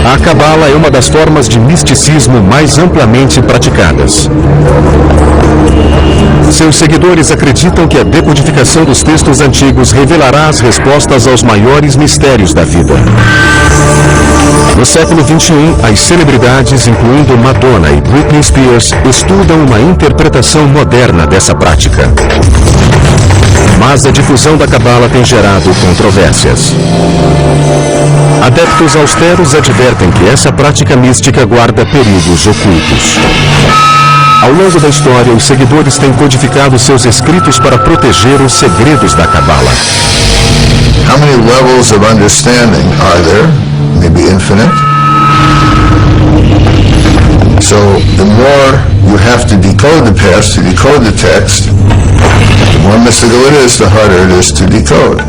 A Cabala é uma das formas de misticismo mais amplamente praticadas. Seus seguidores acreditam que a decodificação dos textos antigos revelará as respostas aos maiores mistérios da vida. No século XXI, as celebridades, incluindo Madonna e Britney Spears, estudam uma interpretação moderna dessa prática. Mas a difusão da Cabala tem gerado controvérsias. Adeptos austeros advertem que essa prática mística guarda perigos ocultos. Ao longo da história, os seguidores têm codificado seus escritos para proteger os segredos da Cabala. How many levels of understanding are there? Maybe infinite. So the more you have to decode the past, to decode the text, the more mystical it is, the harder it is to decode.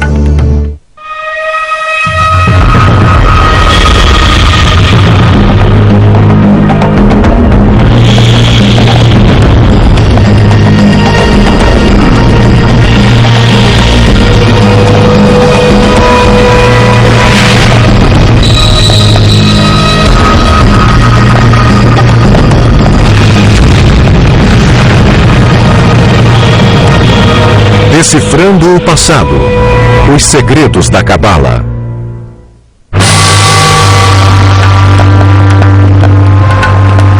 Decifrando o passado. Os segredos da Cabala.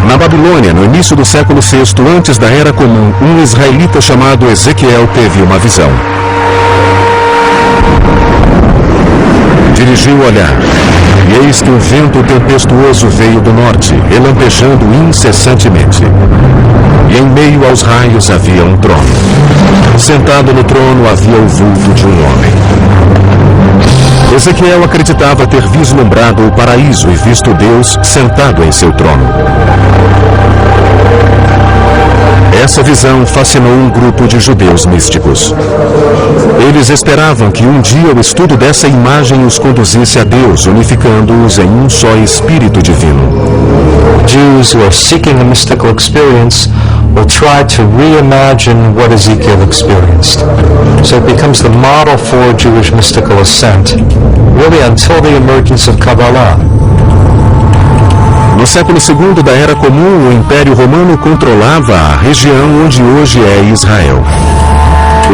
Na Babilônia, no início do século VI, antes da Era Comum, um israelita chamado Ezequiel teve uma visão. Dirigiu o olhar, e eis que um vento tempestuoso veio do norte, relampejando incessantemente. E em meio aos raios havia um trono. Sentado no trono havia o vulto de um homem. Ezequiel acreditava ter vislumbrado o paraíso e visto Deus sentado em seu trono. Essa visão fascinou um grupo de judeus místicos. Eles esperavam que um dia o estudo dessa imagem os conduzisse a Deus, unificando-os em um só Espírito Divino. Jews who are seeking a mystical experience will try to reimagine what Ezekiel experienced. So it becomes the model for Jewish mystical ascent, really until the emergence of Kabbalah. No século II da Era Comum, o Império Romano controlava a região onde hoje é Israel.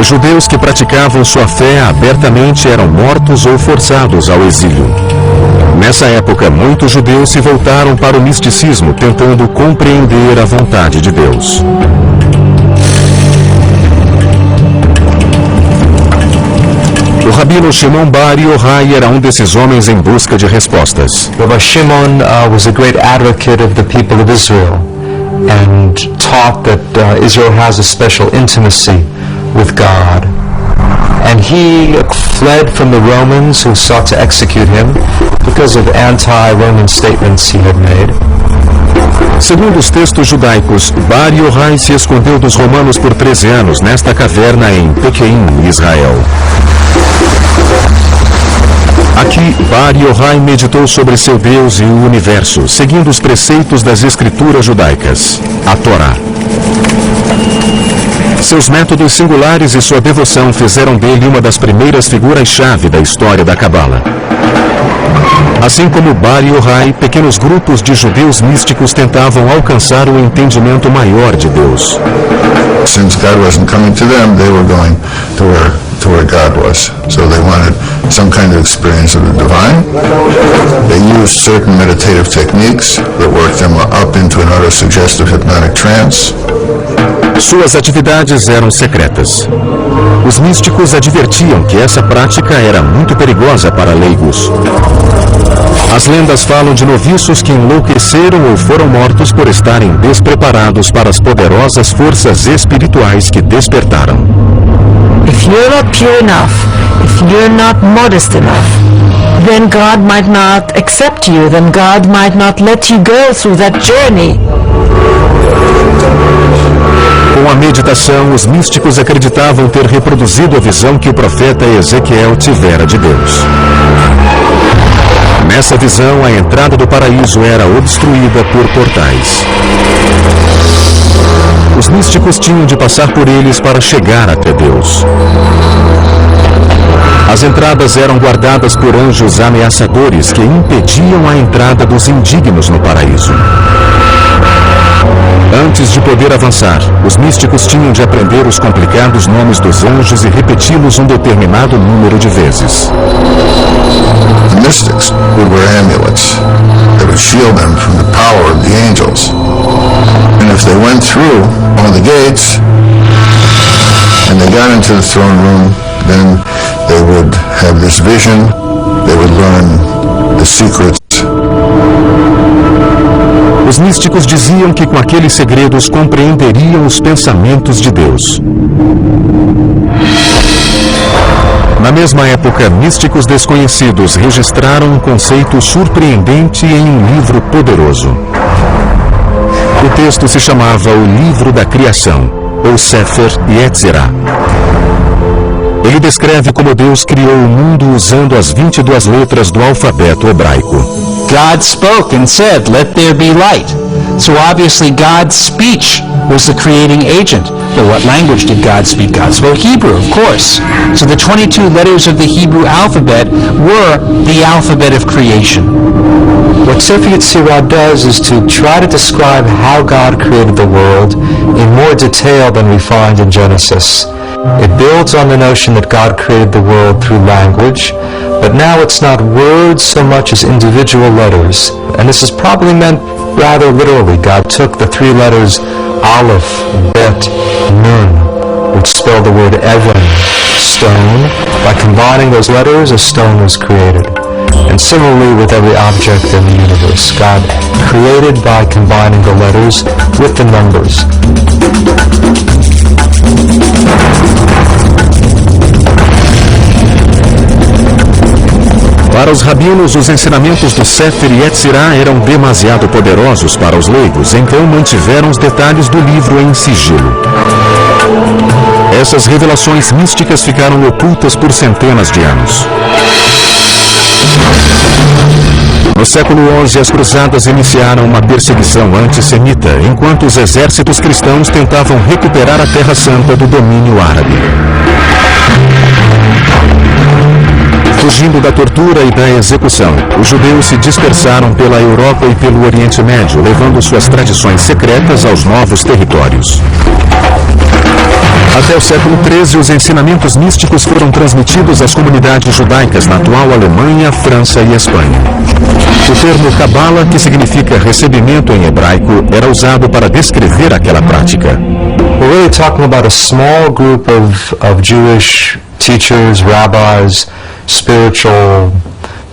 Os judeus que praticavam sua fé abertamente eram mortos ou forçados ao exílio. Nessa época, muitos judeus se voltaram para o misticismo, tentando compreender a vontade de Deus. O rabino Shimon Bar Yochai era um desses homens em busca de respostas. Rabbi Shimon was a great advocate of the people of Israel and taught that Israel has a special intimacy with God. And he fled from the Romans who sought to execute him because of anti-Roman statements he had made. Segundo os textos judaicos, Bar Yochai se escondeu dos romanos por 13 anos nesta caverna em Pequim, Israel. Aqui, Bar Yochai meditou sobre seu Deus e o universo, seguindo os preceitos das escrituras judaicas, a Torá. Seus métodos singulares e sua devoção fizeram dele uma das primeiras figuras-chave da história da Cabala. Assim como Bar Yochai, pequenos grupos de judeus místicos tentavam alcançar o entendimento maior de Deus. Since God wasn't coming to them, they were going to where God was. So they wanted some kind of experience of the divine. They used certain meditative techniques that worked them up into an auto-suggestive hypnotic trance. Suas atividades eram secretas. Os místicos advertiam que essa prática era muito perigosa para leigos. As lendas falam de noviços que enlouqueceram ou foram mortos por estarem despreparados para as poderosas forças espirituais que despertaram. If you're not pure enough, if you're not modest enough, then God might not accept you, then God might not let you go through that journey. Com a meditação, os místicos acreditavam ter reproduzido a visão que o profeta Ezequiel tivera de Deus. Nessa visão, a entrada do paraíso era obstruída por portais. Os místicos tinham de passar por eles para chegar até Deus. As entradas eram guardadas por anjos ameaçadores que impediam a entrada dos indignos no paraíso. Antes de poder avançar, os místicos tinham de aprender os complicados nomes dos anjos e repeti-los um determinado número de vezes. The mystics would wear amulets that would shield them from the power of the angels. And if they went through one of the gates and they got into the throne room, then they would have this vision, they would learn the secrets. Os místicos diziam que com aqueles segredos compreenderiam os pensamentos de Deus. Na mesma época, místicos desconhecidos registraram um conceito surpreendente em um livro poderoso. O texto se chamava o Livro da Criação, ou Sefer Yetzirah. Ele descreve como Deus criou o mundo usando as 22 letras do alfabeto hebraico. God spoke and said, "Let there be light." So obviously God's speech was the creating agent. But what language did God speak? God spoke Hebrew, of course. So the 22 letters of the Hebrew alphabet were the alphabet of creation. What Sefer Yetzirah does is to try to describe how God created the world in more detail than we find in Genesis. It builds on the notion that God created the world through language, but now it's not words so much as individual letters. And this is probably meant rather literally. God took the three letters Aleph, Bet, Nun, which spell the word Even, stone. By combining those letters, a stone was created. And similarly with every object in the universe, God created by combining the letters with the numbers. Para os rabinos, os ensinamentos do Sefer Yetzirah eram demasiado poderosos para os leigos, então mantiveram os detalhes do livro em sigilo. Essas revelações místicas ficaram ocultas por centenas de anos. No século XI, as cruzadas iniciaram uma perseguição antissemita, enquanto os exércitos cristãos tentavam recuperar a Terra Santa do domínio árabe. Fugindo da tortura e da execução, os judeus se dispersaram pela Europa e pelo Oriente Médio, levando suas tradições secretas aos novos territórios. Até o século XIII, os ensinamentos místicos foram transmitidos às comunidades judaicas na atual Alemanha, França e Espanha. O termo Kabbalah, que significa recebimento em hebraico, era usado para descrever aquela prática. We're really talking about a small group of Jewish teachers, rabbis, spiritual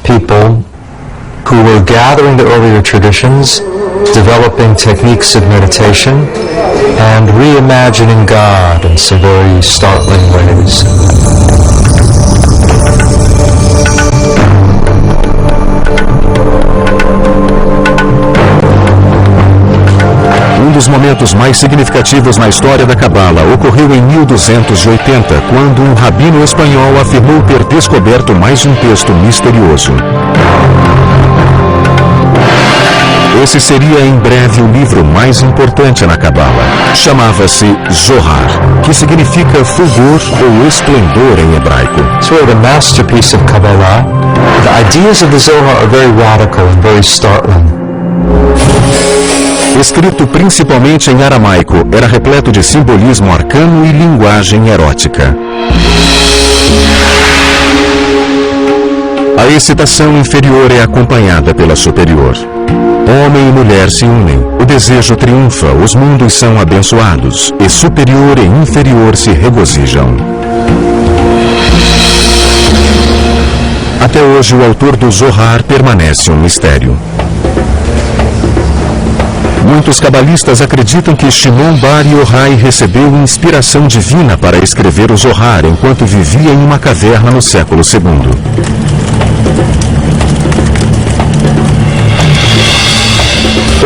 people who were gathering the earlier traditions, developing techniques of meditation, and reimagining God in some very startling ways. Um dos momentos mais significativos na história da Cabala ocorreu em 1280, quando um rabino espanhol afirmou ter descoberto mais um texto misterioso. Esse seria em breve o livro mais importante na Cabala. Chamava-se Zohar, que significa fulgor ou esplendor em hebraico. It's really the masterpiece of Kabbalah. The ideas of the Zohar are very radical and very startling. Escrito principalmente em aramaico, era repleto de simbolismo arcano e linguagem erótica. A excitação inferior é acompanhada pela superior. Homem e mulher se unem, o desejo triunfa, os mundos são abençoados, e superior e inferior se regozijam. Até hoje, o autor do Zohar permanece um mistério. Muitos cabalistas acreditam que Shimon Bar Yochai recebeu inspiração divina para escrever o Zohar enquanto vivia em uma caverna no século II.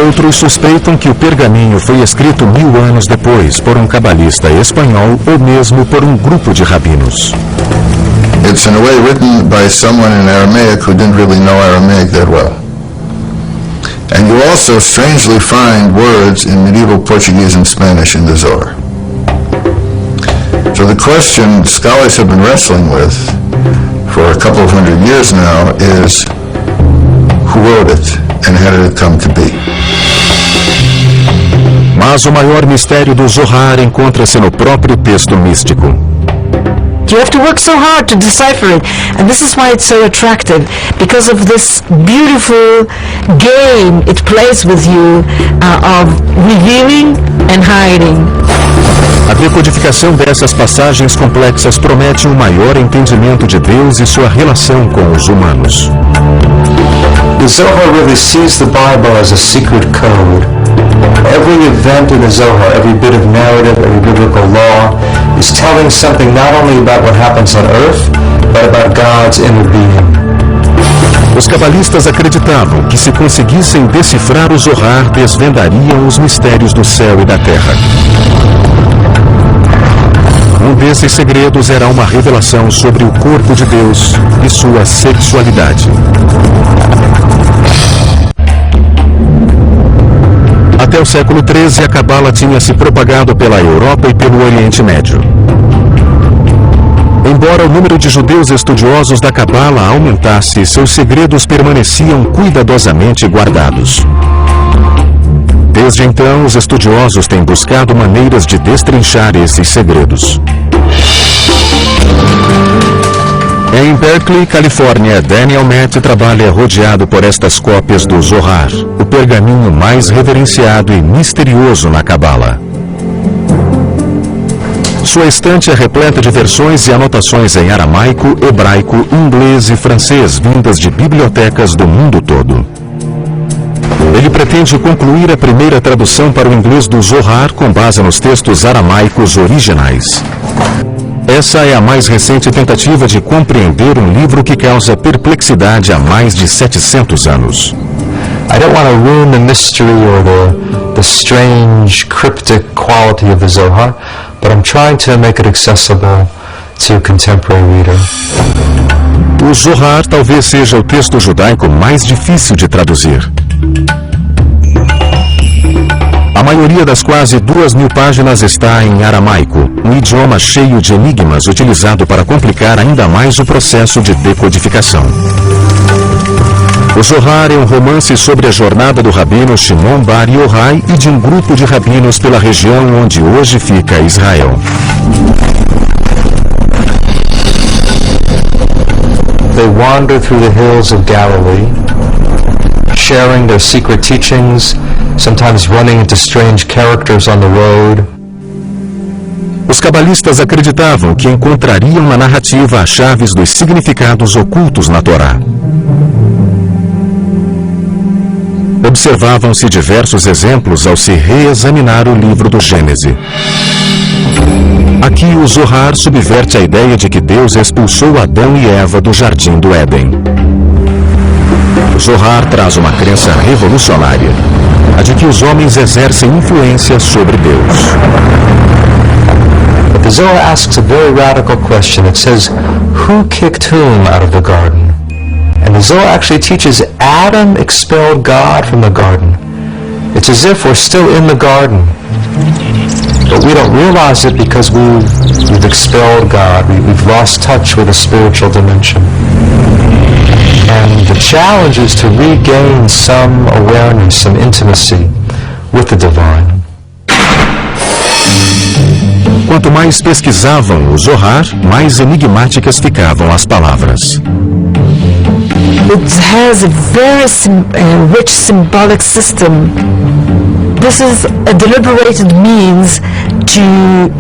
Outros suspeitam que o pergaminho foi escrito 1000 anos depois por um cabalista espanhol ou mesmo por um grupo de rabinos. It's in a way written by someone in Aramaic who didn't really know Aramaic that well. And you also strangely find words in medieval Portuguese and Spanish in the Zohar. So the question scholars have been wrestling with for a couple of hundred years now is who wrote it and how did it come to be. Mas o maior mistério do Zohar encontra-se no próprio texto místico. You have to work so hard to decipher it, and this is why it's so attractive, because of this beautiful game it plays with you of revealing and hiding. A decodificação dessas passagens complexas promete um maior entendimento de Deus e sua relação com os humanos. The Zohar really sees the Bible as a secret code. Every event in the Zohar, every bit of narrative, every biblical law, is telling something not only about what happens on earth, but about God's inner being. Os cabalistas acreditavam que se conseguissem decifrar o Zohar, desvendariam os mistérios do céu e da terra. Um desses segredos era uma revelação sobre o corpo de Deus e sua sexualidade. Até o século XIII, a Cabala tinha se propagado pela Europa e pelo Oriente Médio. Embora o número de judeus estudiosos da Cabala aumentasse, seus segredos permaneciam cuidadosamente guardados. Desde então, os estudiosos têm buscado maneiras de destrinchar esses segredos. Em Berkeley, Califórnia, Daniel Matt trabalha rodeado por estas cópias do Zohar, o pergaminho mais reverenciado e misterioso na Cabala. Sua estante é repleta de versões e anotações em aramaico, hebraico, inglês e francês vindas de bibliotecas do mundo todo. Ele pretende concluir a primeira tradução para o inglês do Zohar com base nos textos aramaicos originais. Essa é a mais recente tentativa de compreender um livro que causa perplexidade há mais de 700 anos. I don't want to ruin the mystery or the strange, cryptic quality of the Zohar, but I'm trying to make it accessible to a contemporary reader. O Zohar talvez seja o texto judaico mais difícil de traduzir. A maioria das quase 2.000 páginas está em aramaico, um idioma cheio de enigmas utilizado para complicar ainda mais o processo de decodificação. O Zohar é um romance sobre a jornada do rabino Shimon Bar Yochai e de um grupo de rabinos pela região onde hoje fica Israel. They wander through the hills of Galilee, sharing their secret teachings, sometimes running into strange characters on the road. Os cabalistas acreditavam que encontrariam na narrativa as chaves dos significados ocultos na Torá. Observavam-se diversos exemplos ao se reexaminar o livro do Gênesis. Aqui o Zohar subverte a ideia de que Deus expulsou Adão e Eva do Jardim do Éden. O Zohar traz uma crença revolucionária, a de que os homens exercem influência sobre Deus. But the Zohar asks a very radical question. It says, who kicked whom out of the garden? And the Zohar actually teaches Adam expelled God from the garden. It's as if we're still in the garden, but we don't realize it because we've expelled God. We've lost touch with a spiritual dimension. And the challenge is to regain some awareness, some intimacy with the divine. Quanto mais pesquisavam o Zohar, mais enigmáticas ficavam as palavras. It has a very rich symbolic system. This is a deliberated means to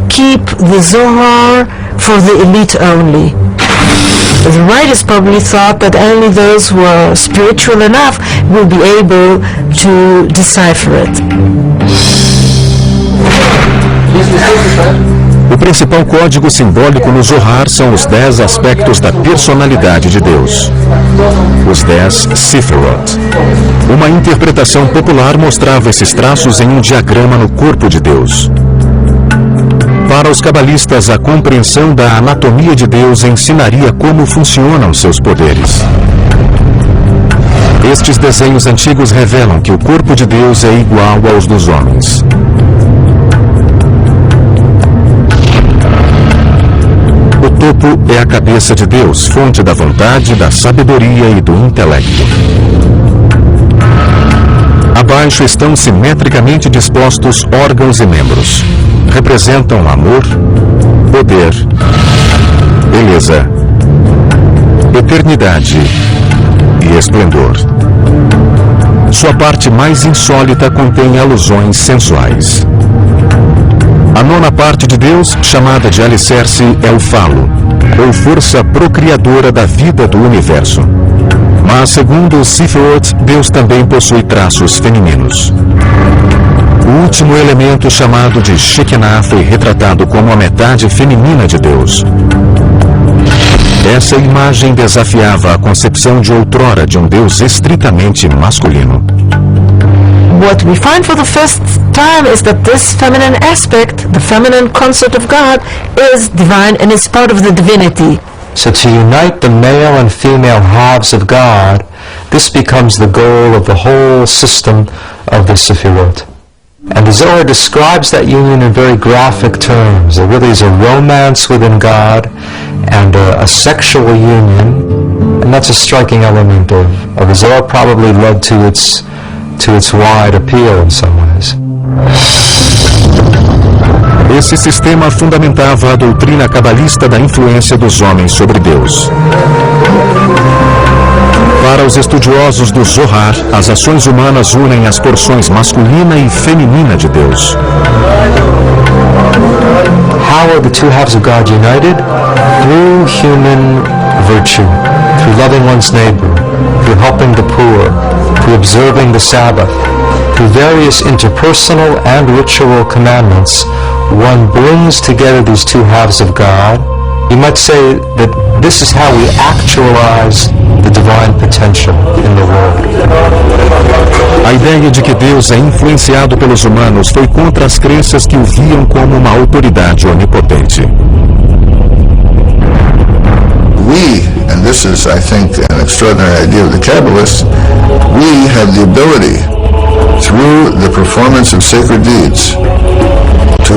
keep the Zohar for the elite only. The writers probably thought that only those who are spiritual enough will be able to decipher it. O principal código simbólico no Zohar são os 10 aspectos da personalidade de Deus. Os 10 Sefirot. Uma interpretação popular mostrava esses traços em um diagrama no corpo de Deus. Para os cabalistas, a compreensão da anatomia de Deus ensinaria como funcionam seus poderes. Estes desenhos antigos revelam que o corpo de Deus é igual aos dos homens. O topo é a cabeça de Deus, fonte da vontade, da sabedoria e do intelecto. Abaixo estão simetricamente dispostos órgãos e membros. Representam amor, poder, beleza, eternidade e esplendor. Sua parte mais insólita contém alusões sensuais. A nona parte de Deus, chamada de alicerce, é o falo, ou força procriadora da vida do universo. Mas, segundo o Sifirot, Deus também possui traços femininos. O último elemento, chamado de Shekinah, foi retratado como a metade feminina de Deus. Essa imagem desafiava a concepção de outrora de um Deus estritamente masculino. What we find for the first time is that this feminine aspect, the feminine concept of God, is divine and is part of the divinity. So to unite the male and female halves of God, this becomes the goal of the whole system of the Sefirot. And the Zohar describes that union in very graphic terms. There really is a romance within God and a sexual union, and that's a striking element of the Zohar, probably led to its wide appeal in some ways. Esse sistema fundamentava a doutrina cabalista da influência dos homens sobre Deus. Para os estudiosos do Zohar, as ações humanas unem as porções masculina e feminina de Deus. How are the two halves of God united? Through human virtue, through loving one's neighbor, through helping the poor, through observing the Sabbath, through various interpersonal and ritual commandments. One brings together these two halves of God. You might say that this is how we actualize the divine potential in the world. A ideia de que Deus é influenciado pelos humanos foi contra as crenças que o viam como uma autoridade onipotente. We, and this is, I think, an extraordinary idea of the Kabbalists, we have the ability, through the performance of sacred deeds, to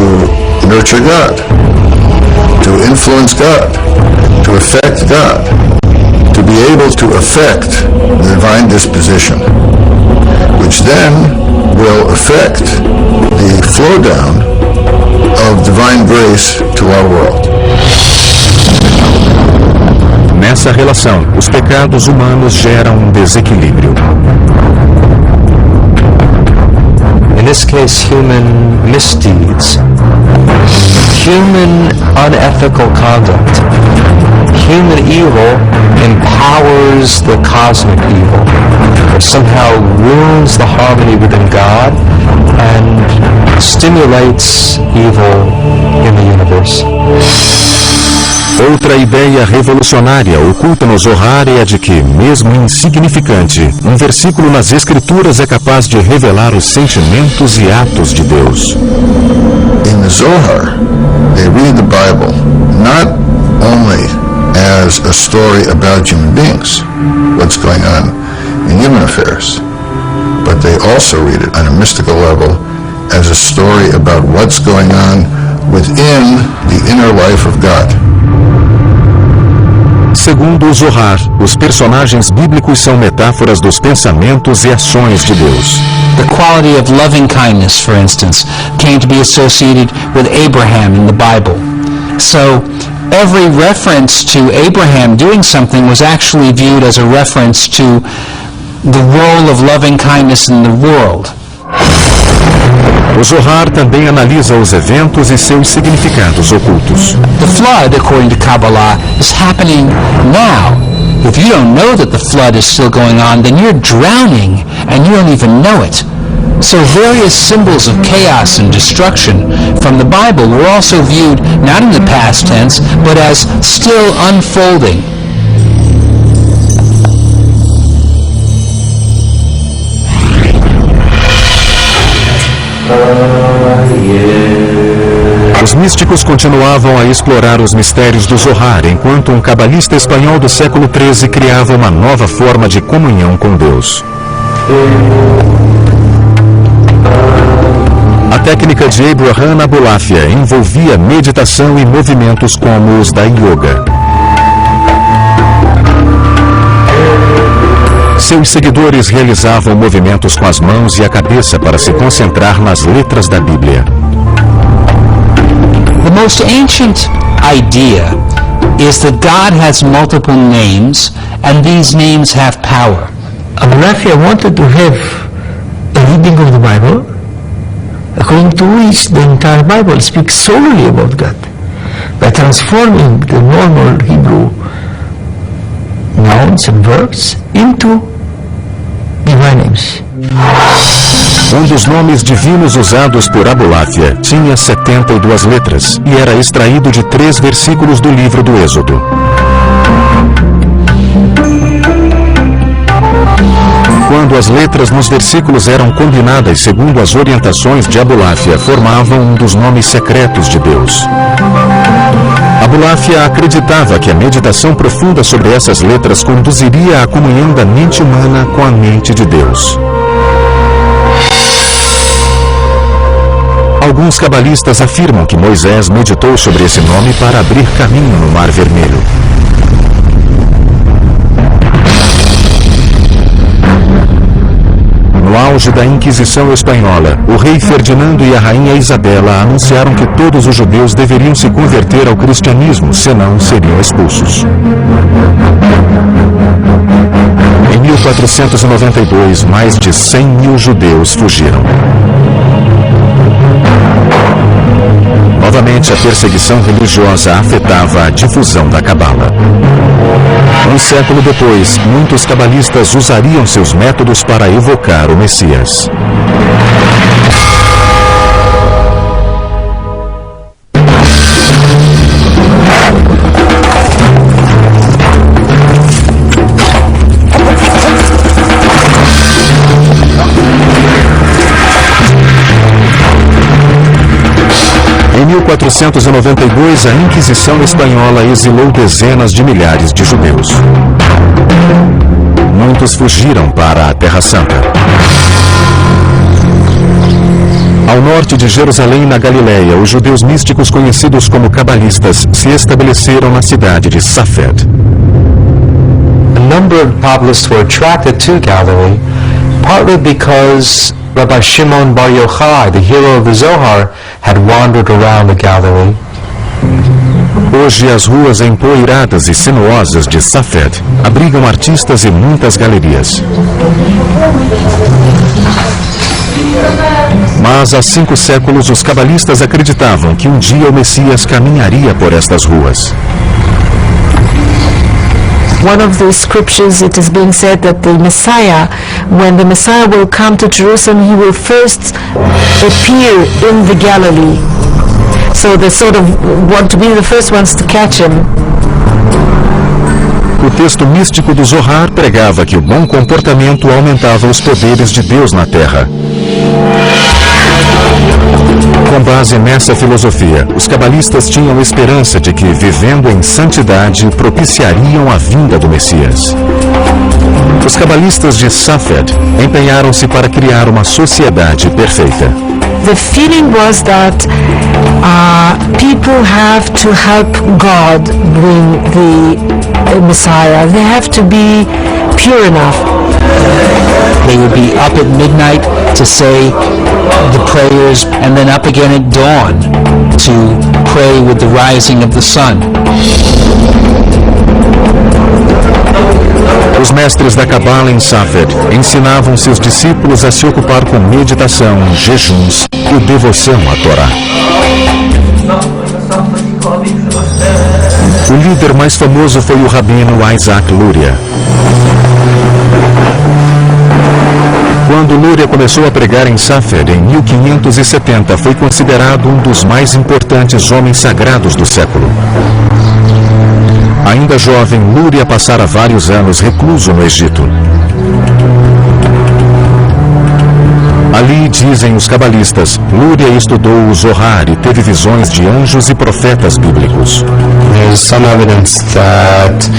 nurture God, to influence God, to affect God, to be able to affect the divine disposition, which then will affect the flow down of divine grace to our world. Nessa relação, os pecados humanos geram um desequilíbrio. In this case, human misdeeds, human unethical conduct, human evil empowers the cosmic evil. It somehow ruins the harmony within God and stimulates evil in the universe. Outra ideia revolucionária oculta no Zohar é a de que, mesmo insignificante, um versículo nas Escrituras é capaz de revelar os sentimentos e atos de Deus. In the Zohar, they read the Bible not only as a story about human beings, what's going on in human affairs, but they also read it on a mystical level as a story about what's going on within the inner life of God. Segundo o Zohar, os personagens bíblicos são metáforas dos pensamentos e ações de Deus. The quality of loving kindness, for instance, came to be associated with Abraham in the Bible. So, every reference to Abraham doing something was actually viewed as a reference to the role of loving kindness in the world. O Zohar também analisa os eventos e seus significados ocultos. The flood, according to Kabbalah, is happening now. If you don't know that the flood is still going on, then you're drowning and you don't even know it. So various symbols of chaos and destruction from the Bible were also viewed not in the past tense, but as still unfolding. Os místicos continuavam a explorar os mistérios do Zohar, enquanto um cabalista espanhol do século XIII criava uma nova forma de comunhão com Deus. A técnica de Abraham Abulafia envolvia meditação e movimentos como os da yoga. Seus seguidores realizavam movimentos com as mãos e a cabeça para se concentrar nas letras da Bíblia. The most ancient idea is that God has multiple names and these names have power. Abulafia wanted to have a reading of the Bible according to which the entire Bible speaks solely about God, by transforming the normal Hebrew nouns and verbs into divine names. Um dos nomes divinos usados por Abulafia tinha 72 letras e era extraído de 3 versículos do livro do Êxodo. Quando as letras nos versículos eram combinadas segundo as orientações de Abulafia, formavam um dos nomes secretos de Deus. Abulafia acreditava que a meditação profunda sobre essas letras conduziria à comunhão da mente humana com a mente de Deus. Alguns cabalistas afirmam que Moisés meditou sobre esse nome para abrir caminho no Mar Vermelho. No auge da Inquisição Espanhola, o rei Ferdinando e a rainha Isabela anunciaram que todos os judeus deveriam se converter ao cristianismo, senão seriam expulsos. Em 1492, mais de 100 mil judeus fugiram. Novamente, a perseguição religiosa afetava a difusão da cabala. Um século depois, muitos cabalistas usariam seus métodos para evocar o Messias. Em 1492, a Inquisição Espanhola exilou dezenas de milhares de judeus. Muitos fugiram para a Terra Santa. Ao norte de Jerusalém, na Galileia, os judeus místicos conhecidos como cabalistas se estabeleceram na cidade de Safed. A number of Kabbalists were attracted to Galilee, partly because Rabbi Shimon Bar Yochai, the hero of the Zohar, had wandered around the Galilee. Hoje, as ruas empoeiradas e sinuosas de Safed abrigam artistas e muitas galerias. Mas há 5 séculos, os cabalistas acreditavam que um dia o Messias caminharia por estas ruas. One of the scriptures, it is being said that the Messiah, when the Messiah will come to Jerusalem, he will first appear in the Galilee. So they sort of want to be the first ones to catch him. O texto místico do Zohar pregava que o bom comportamento aumentava os poderes de Deus na terra. Com base nessa filosofia, os cabalistas tinham esperança de que, vivendo em santidade, propiciariam a vinda do Messias. Os cabalistas de Safed empenharam-se para criar uma sociedade perfeita. The feeling was that people have to help God bring the Messiah. They have to be pure enough. They would be up at midnight to say the prayers and then up again at dawn to pray with the rising of the sun. Os mestres da Cabala em Safed ensinavam seus discípulos a se ocupar com meditação, jejuns e devoção à Torá. O líder mais famoso foi o rabino Isaac Luria. Quando Luria começou a pregar em Safed em 1570, foi considerado um dos mais importantes homens sagrados do século. Ainda jovem, Luria passara vários anos recluso no Egito. Ali, dizem os cabalistas, Luria estudou o Zohar e teve visões de anjos e profetas bíblicos. There's some evidence that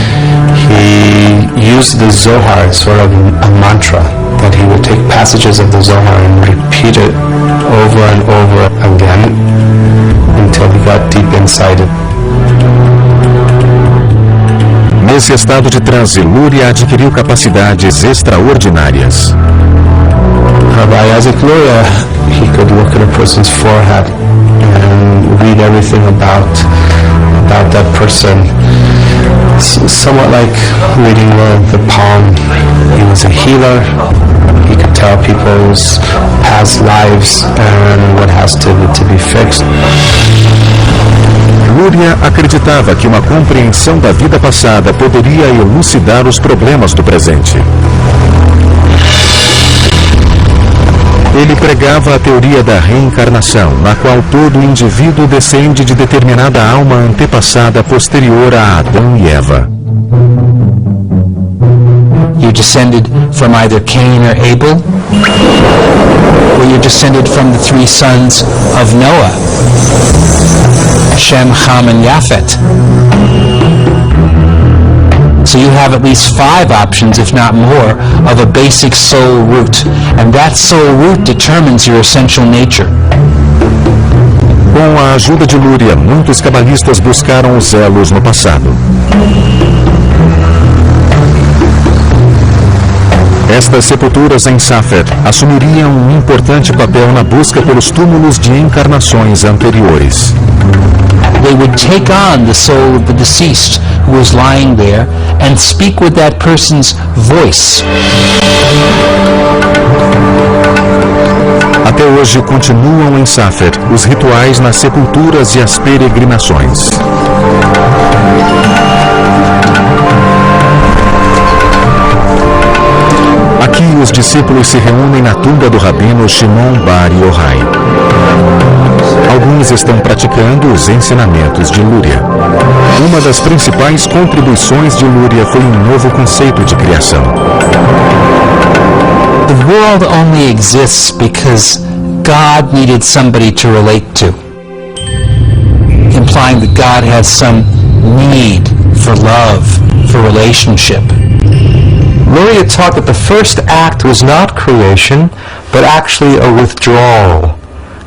he he used the Zohar as sort of a mantra, that he would take passages of the Zohar and repeat it over and over again until he got deep inside it. Nesse estado de transe, Luria adquiriu capacidades extraordinárias. Rabbi Isaac Luria, he could look at a person's forehead and read everything about that person. Somewhat like reading the palm. He was a healer. He could tell people's past lives and what has to be fixed. Luria acreditava que uma compreensão da vida passada poderia elucidar os problemas do presente. Ele pregava a teoria da reencarnação, na qual todo indivíduo descende de determinada alma antepassada posterior a Adão e Eva. You descended from either Cain or Abel, or you descended from the three sons of Noah, Shem, Ham, and Japhet. So you have at least 5 options, if not more, of a basic soul root. And that soul root determines your essential nature. Com a ajuda de Luria, muitos cabalistas buscaram os elos no passado. Estas sepulturas em Safer assumiriam um importante papel na busca pelos túmulos de encarnações anteriores. They would take on the soul of the deceased who was lying there and speak with that person's voice. Até hoje continuam em Safer os rituais nas sepulturas e as peregrinações. Aqui os discípulos se reúnem na tumba do rabino Shimon Bar Yochai. Alguns estão praticando os ensinamentos de Luria. Uma das principais contribuições de Luria foi um novo conceito de criação. The world only exists because God needed somebody to relate to, implying that God has some need for love, for relationship. Luria taught that the first act was not creation, but actually a withdrawal.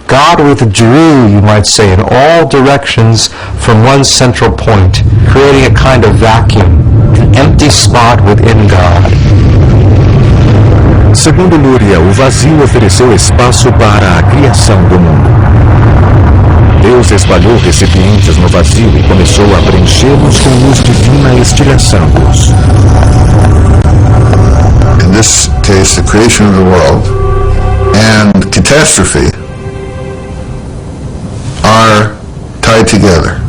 God withdrew, you might say, in all directions from one central point, creating a kind of vacuum, an empty spot within God. Segundo Luria, o vazio ofereceu espaço para a criação do mundo. Deus espalhou recipientes no vazio e começou a preenchê-los com luz divina, estilhaçando-os. In this case, the creation of the world and catastrophe are tied together.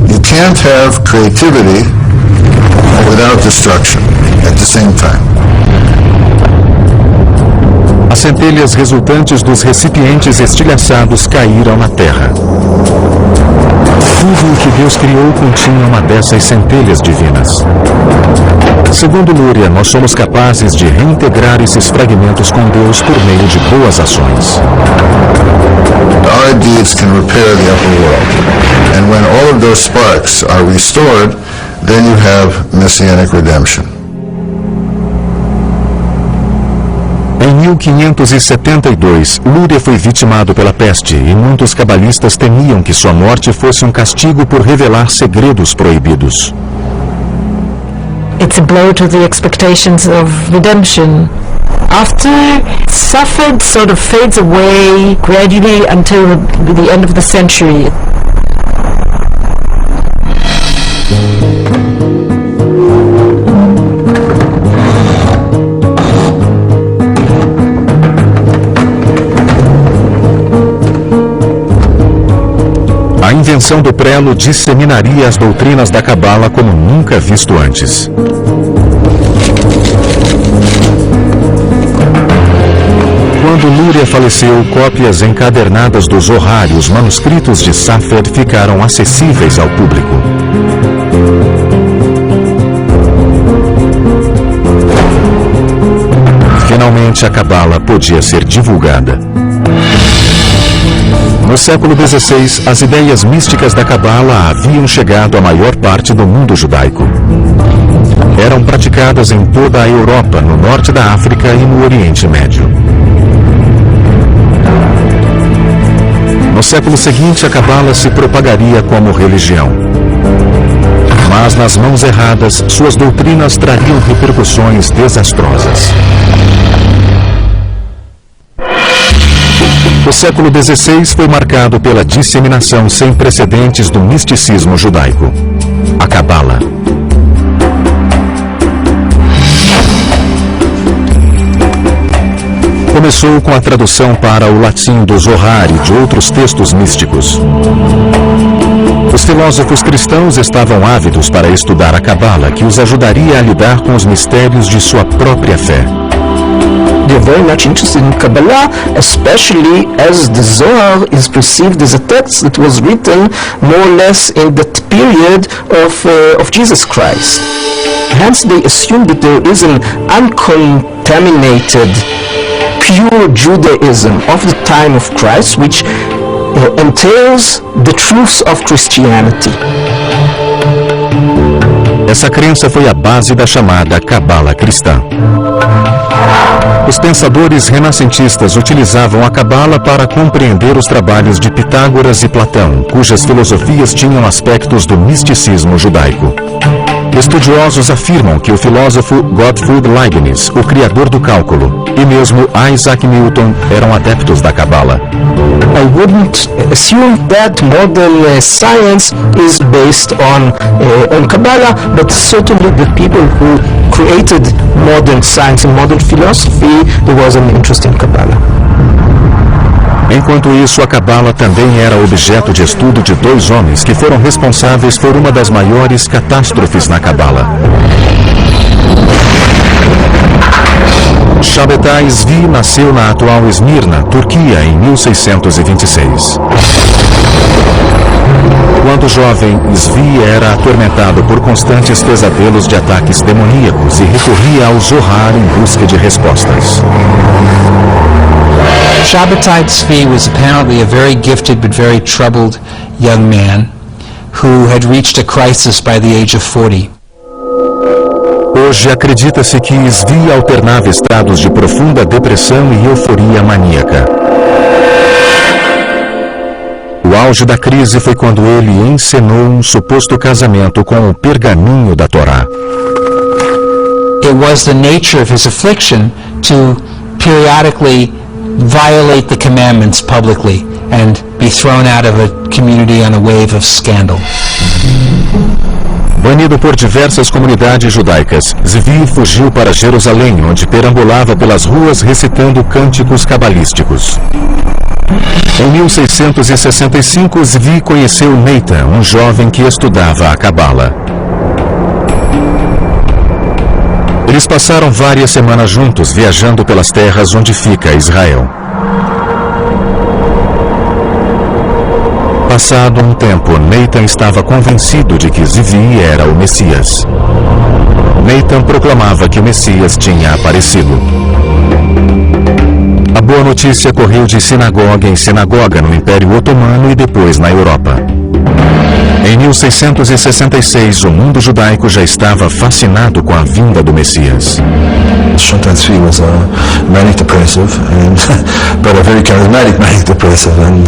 You can't have creativity without destruction at the same time. As centelhas resultantes dos recipientes estilhaçados caíram na terra. Tudo o que Deus criou continha uma dessas centelhas divinas. Segundo Luria, nós somos capazes de reintegrar esses fragmentos com Deus por meio de boas ações. Our deeds can repair the upper world. And when all of those sparks are restored, then you have messianic redemption. Em 1572, Luria foi vitimado pela peste e muitos cabalistas temiam que sua morte fosse um castigo por revelar segredos proibidos. It's a blow to the expectations of redemption. After Safer sort of fades away gradually until the end of the century. A invenção do prelo disseminaria as doutrinas da Cabala como nunca visto antes. Quando Luria faleceu, cópias encadernadas do Zohar e os manuscritos de Safer ficaram acessíveis ao público. Finalmente a Cabala podia ser divulgada. No século XVI, as ideias místicas da Cabala haviam chegado à maior parte do mundo judaico. Eram praticadas em toda a Europa, no norte da África e no Oriente Médio. No século seguinte, a Cabala se propagaria como religião. Mas nas mãos erradas, suas doutrinas trariam repercussões desastrosas. O século XVI foi marcado pela disseminação sem precedentes do misticismo judaico, a Cabala. Começou com a tradução para o latim do Zohar e de outros textos místicos. Os filósofos cristãos estavam ávidos para estudar a Cabala, que os ajudaria a lidar com os mistérios de sua própria fé. They're very much interested in Kabbalah, especially as the Zohar is perceived as a text that was written more or less in that period of Jesus Christ. Hence they assume that there is an uncontaminated, pure Judaism of the time of Christ, which entails the truths of Christianity. Essa crença foi a base da chamada Cabala cristã. Os pensadores renascentistas utilizavam a Cabala para compreender os trabalhos de Pitágoras e Platão, cujas filosofias tinham aspectos do misticismo judaico. Estudiosos afirmam que o filósofo Gottfried Leibniz, o criador do cálculo, e mesmo Isaac Newton eram adeptos da Cabala. I wouldn't assume that modern science is based on Kabbalah, but certainly the people who created modern science and modern philosophy, there was an interest in Kabbalah. Enquanto isso, a Cabala também era objeto de estudo de dois homens que foram responsáveis por uma das maiores catástrofes na Cabala. Shabbatai Zvi nasceu na atual Esmirna, Turquia, em 1626. Quando jovem, Zvi era atormentado por constantes pesadelos de ataques demoníacos e recorria ao Zohar em busca de respostas. Shabbatai Tzvi was apparently a very gifted but very troubled young man who had reached a crisis by the age of 40. Hoje acredita-se que Zvi alternava estados de profunda depressão e euforia maníaca. O auge da crise foi quando ele encenou um suposto casamento com o pergaminho da Torá. It was the nature of his affliction to periodically violate the commandments publicly and be thrown out of a community on a wave of scandal. Banido por diversas comunidades judaicas, Zvi fugiu para Jerusalém, onde perambulava pelas ruas recitando cânticos cabalísticos. Em 1665, Zvi conheceu Nathan, um jovem que estudava a Cabala. Eles passaram várias semanas juntos, viajando pelas terras onde fica Israel. Passado um tempo, Nathan estava convencido de que Zvi era o Messias. Nathan proclamava que o Messias tinha aparecido. A boa notícia correu de sinagoga em sinagoga no Império Otomano e depois na Europa. Em 1666, o mundo judaico já estava fascinado com a vinda do Messias. Shabbatai Tzvi was a manic depressive, but a very charismatic manic depressive, and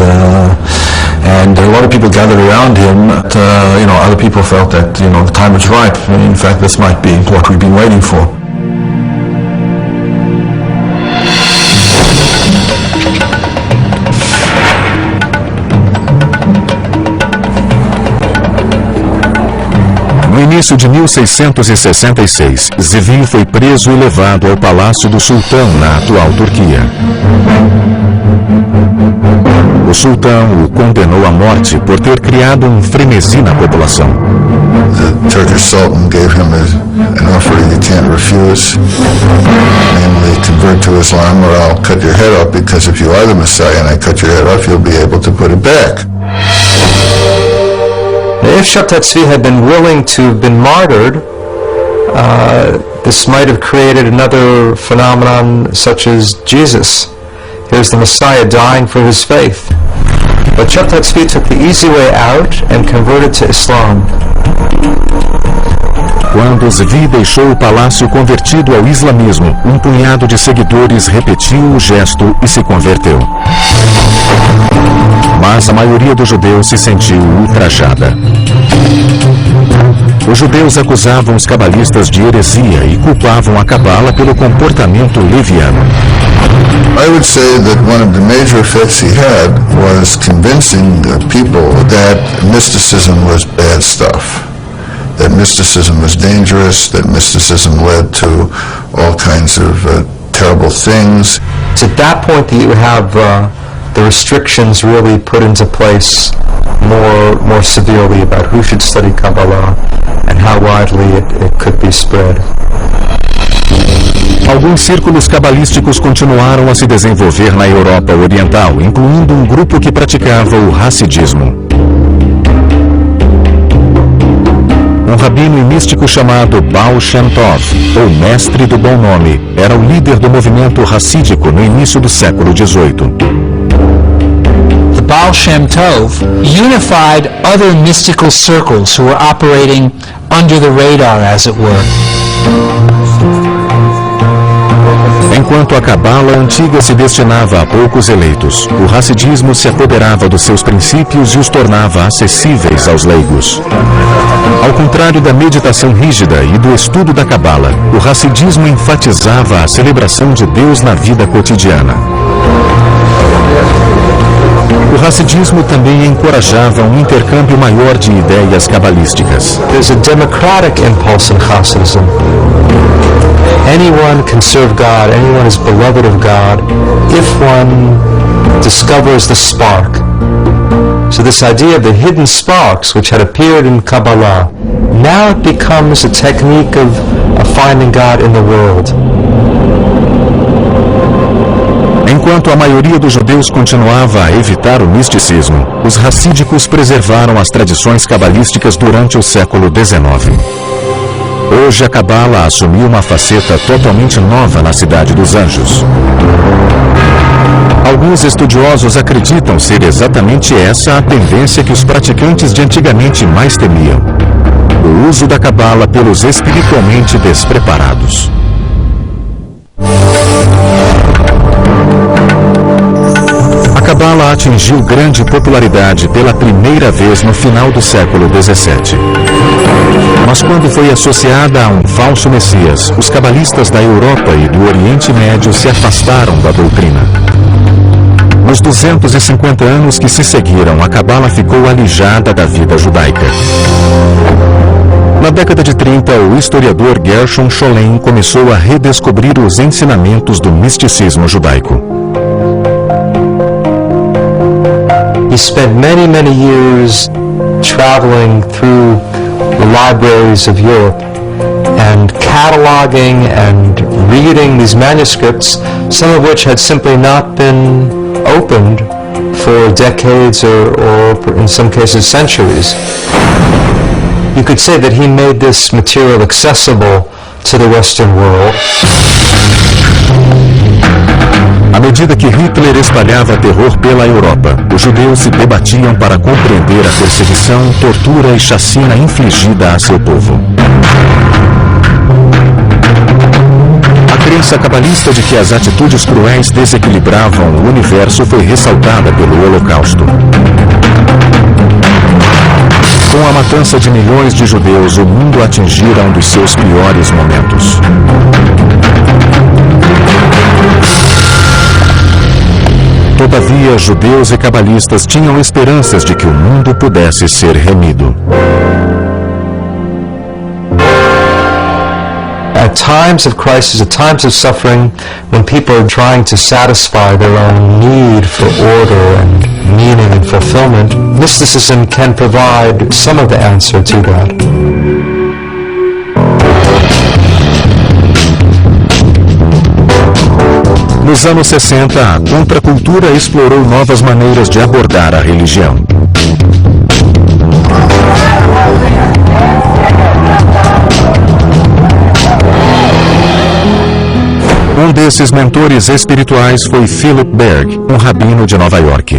a lot of people gathered around him. Other people felt that the time was ripe. In fact, this might be what we've been waiting for. No início de 1666, Zvi foi preso e levado ao Palácio do Sultão, na atual Turquia. O sultão o condenou à morte por ter criado um frenesi na população. The Turkish Sultan gave him an offer he can't refuse, namely convert to Islam or I'll cut your head off, because if you are the Messiah and I cut your head off, you'll be able to put it back. If Shabbatai Tzvi had been willing to have been martyred, this might have created another phenomenon such as Jesus. Here's the Messiah dying for his faith. But Chattak Tzvi took the easy way out and converted to Islam. Quando Zvi deixou o palácio convertido ao islamismo, um punhado de seguidores repetiu o gesto e se converteu. Mas a maioria dos judeus se sentiu ultrajada. Os judeus acusavam os cabalistas de heresia e culpavam a Cabala pelo comportamento leviano. I would say that one of the major effects he had was convincing the people that mysticism was bad stuff. That mysticism was dangerous, that mysticism led to all kinds of terrible things. It's at that point that you have the restrictions really put into place more severely about who should study Kabbalah and how widely it could be spread. Alguns círculos cabalísticos continuaram a se desenvolver na Europa Oriental, incluindo um grupo que praticava o Hassidismo. Um rabino e místico chamado Baal Shem Tov, ou Mestre do Bom Nome, era o líder do movimento hassídico no início do século XVIII. The Baal Shem Tov unified other mystical circles who were operating under the radar, as it were. Enquanto a Cabala antiga se destinava a poucos eleitos, o Hassidismo se apoderava dos seus princípios e os tornava acessíveis aos leigos. Ao contrário da meditação rígida e do estudo da Cabala, o Hassidismo enfatizava a celebração de Deus na vida cotidiana. O Hassidismo também encorajava um intercâmbio maior de ideias cabalísticas. There's a democratic impulse in Hasidism. Anyone can serve God, anyone is beloved of God, if one discovers the spark. So this idea of the hidden sparks, which had appeared in Kabbalah, now it becomes a technique of finding God in the world. Enquanto a maioria dos judeus continuava a evitar o misticismo, os hassídicos preservaram as tradições cabalísticas durante o século XIX. Hoje a Cabala assumiu uma faceta totalmente nova na Cidade dos Anjos. Alguns estudiosos acreditam ser exatamente essa a tendência que os praticantes de antigamente mais temiam: o uso da Cabala pelos espiritualmente despreparados. A Cabala atingiu grande popularidade pela primeira vez no final do século XVII. Mas quando foi associada a um falso Messias, os cabalistas da Europa e do Oriente Médio se afastaram da doutrina. Nos 250 anos que se seguiram, a Cabala ficou alijada da vida judaica. Na década de 30, o historiador Gershon Scholem começou a redescobrir os ensinamentos do misticismo judaico. He spent many years traveling through the libraries of Europe and cataloging and reading these manuscripts, some of which had simply not been opened for decades or in some cases centuries. You could say that he made this material accessible to the Western world. À medida que Hitler espalhava terror pela Europa, os judeus se debatiam para compreender a perseguição, tortura e chacina infligida a seu povo. A crença cabalista de que as atitudes cruéis desequilibravam o universo foi ressaltada pelo Holocausto. Com a matança de milhões de judeus, o mundo atingira um dos seus piores momentos. Todavia, judeus e cabalistas tinham esperanças de que o mundo pudesse ser remido. At times of crisis, at times of suffering, when people are trying to satisfy their own need for order and meaning and fulfillment, mysticism can provide some of the answer to that. Nos anos 60, a contracultura explorou novas maneiras de abordar a religião. Um desses mentores espirituais foi Philip Berg, um rabino de Nova York.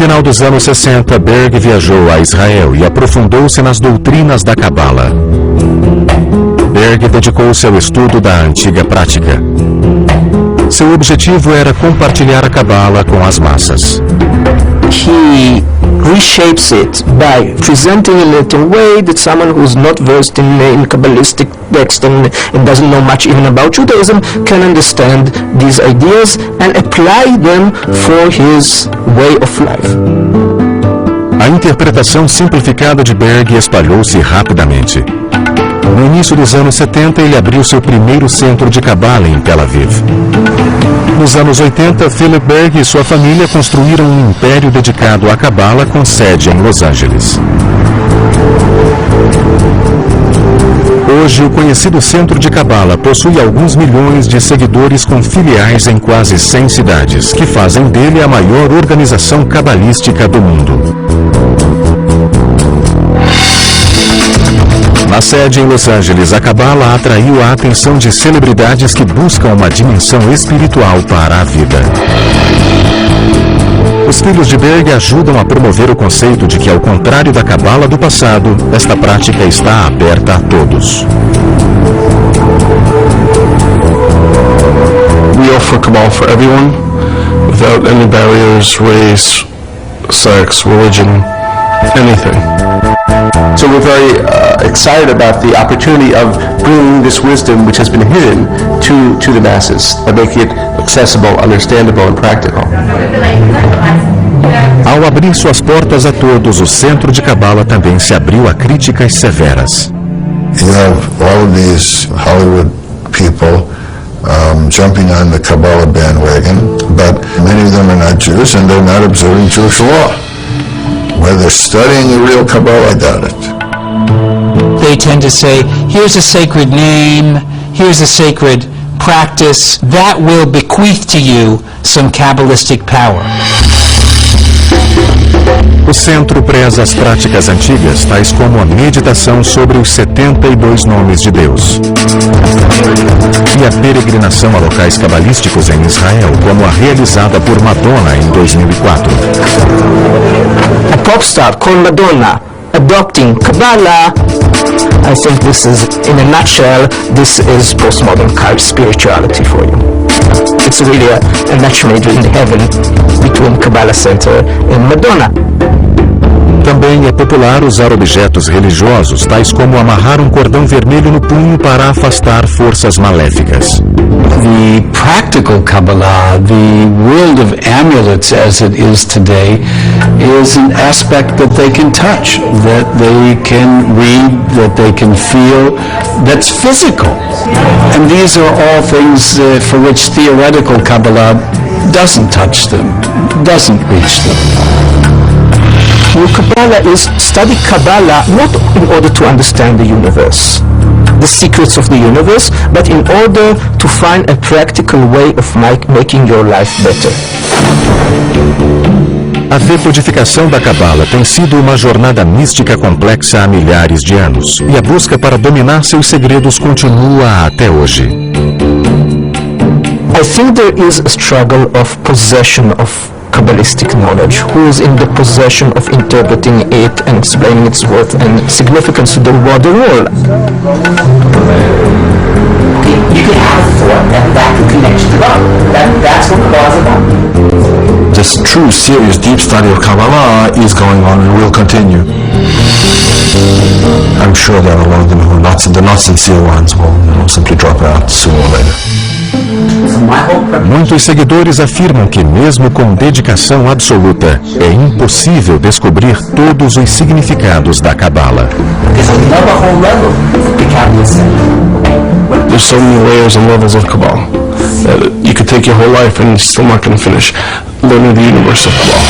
final dos anos 60, Berg viajou a Israel e aprofundou-se nas doutrinas da Cabala. Berg dedicou-se ao estudo da antiga prática. Seu objetivo era compartilhar a Cabala com as massas. He reshapes it by presenting it in a way that someone who's not versed in Kabbalistic text and doesn't know much even about Judaism can understand these ideas and apply them for his way of life. A interpretação simplificada de Berg espalhou-se rapidamente. No início dos anos 70, ele abriu seu primeiro centro de Cabala em Tel Aviv. Nos anos 80, Philip Berg e sua família construíram um império dedicado à Cabala com sede em Los Angeles. Hoje, o conhecido Centro de Cabala possui alguns milhões de seguidores com filiais em quase 100 cidades, que fazem dele a maior organização cabalística do mundo. Na sede em Los Angeles, a Cabala atraiu a atenção de celebridades que buscam uma dimensão espiritual para a vida. Os filhos de Berg ajudam a promover o conceito de que, ao contrário da Cabala do passado, esta prática está aberta a todos. We offer Kabbalah for everyone, without any barriers, race, sex, religion, anything. So we're very excited about the opportunity of bringing this wisdom, which has been hidden, to the masses, and making it accessible, understandable, and practical. Ao abrir suas portas a todos, o Centro de Cabala também se abriu a críticas severas. You have all of these Hollywood people jumping on the Kabbalah bandwagon, but many of them are not Jews and they're not observing Jewish law. Whether they're studying the real Kabbalah, I doubt it. They tend to say, here's a sacred name, here's a sacred practice, that will bequeath to you some Kabbalistic power. O centro preza as práticas antigas, tais como a meditação sobre os 72 nomes de Deus e a peregrinação a locais cabalísticos em Israel, como a realizada por Madonna em 2004. A pop star called Madonna adopting Kabbalah. I think this is, in a nutshell, this is postmodern spirituality for you. It's really a match made in heaven between Kabbalah Center and Madonna. Também é popular usar objetos religiosos, tais como amarrar um cordão vermelho no punho para afastar forças maléficas. The practical Kabbalah, the world of amulets as it is today, is an aspect that they can touch, that they can read, that they can feel, that's physical. And these are all things for which theoretical Kabbalah doesn't touch them, doesn't reach them. Your Kabbalah is study Kabbalah not in order to understand the universe, the secrets of the universe, but in order to find a practical way of making your life better. A decodificação da Cabala tem sido uma jornada mística complexa há milhares de anos, e a busca para dominar seus segredos continua até hoje. I think there is a struggle of possession of Kabbalistic knowledge, who is in the possession of interpreting it and explaining its worth and significance to the wider world. You can have a thought that can connect you to God. That's what Kabbalah is about. This true, serious, deep study of Kabbalah is going on and will continue. I'm sure there are a lot of them who are not, the not sincere ones will simply drop out sooner or later. Muitos seguidores afirmam que, mesmo com dedicação absoluta, é impossível descobrir todos os significados da Cabala. There's so many layers and levels of Kabbalah that you could take your whole life and you're still not going to finish learning the universe of Kabbalah.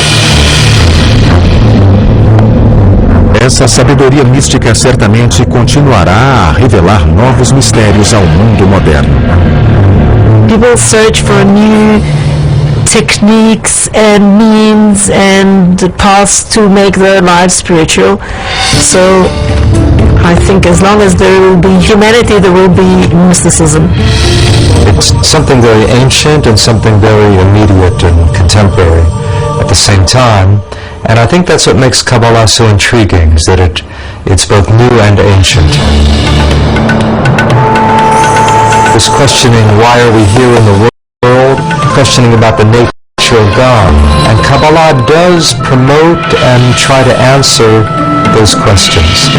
Essa sabedoria mística certamente continuará a revelar novos mistérios ao mundo moderno. People search for new techniques and means and paths to make their lives spiritual. So I think as long as there will be humanity, there will be mysticism. It's something very ancient and something very immediate and contemporary at the same time. And I think that's what makes Kabbalah so intriguing, is that it's both new and ancient. This questioning, why are we here in the world? Questioning about the nature of God. And Kabbalah does promote and try to answer those questions.